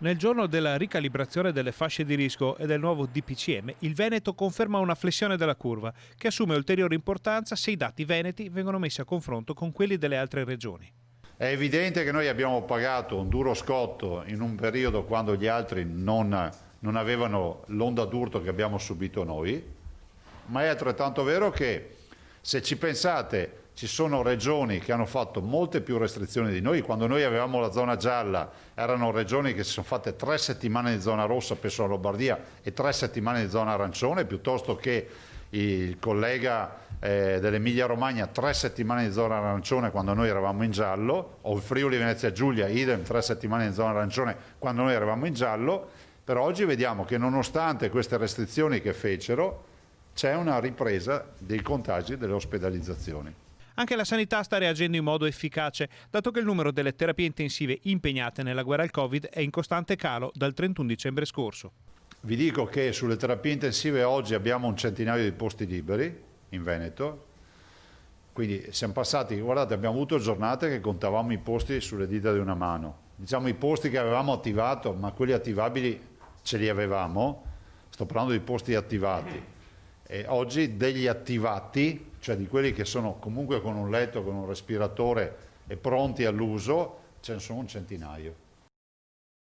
Nel giorno della ricalibrazione delle fasce di rischio e del nuovo DPCM, il Veneto conferma una flessione della curva, che assume ulteriore importanza se i dati veneti vengono messi a confronto con quelli delle altre regioni. È evidente che noi abbiamo pagato un duro scotto in un periodo quando gli altri non avevano l'onda d'urto che abbiamo subito noi, ma è altrettanto vero che se ci pensate ci sono regioni che hanno fatto molte più restrizioni di noi. Quando noi avevamo la zona gialla erano regioni che si sono fatte 3 settimane di zona rossa, penso alla Lombardia, e 3 settimane di zona arancione, piuttosto che il collega dell'Emilia Romagna 3 settimane di zona arancione quando noi eravamo in giallo, o il Friuli Venezia Giulia idem 3 settimane di zona arancione quando noi eravamo in giallo. Però oggi vediamo che nonostante queste restrizioni che fecero c'è una ripresa dei contagi e delle ospedalizzazioni. Anche la sanità sta reagendo in modo efficace, dato che il numero delle terapie intensive impegnate nella guerra al Covid è in costante calo dal 31 dicembre scorso. Vi dico che sulle terapie intensive oggi abbiamo un centinaio di posti liberi in Veneto, quindi siamo passati, guardate, abbiamo avuto giornate che contavamo i posti sulle dita di una mano. Diciamo i posti che avevamo attivato, ma quelli attivabili ce li avevamo, sto parlando di posti attivati. E oggi degli attivati, cioè di quelli che sono comunque con un letto, con un respiratore e pronti all'uso, ce ne sono un centinaio.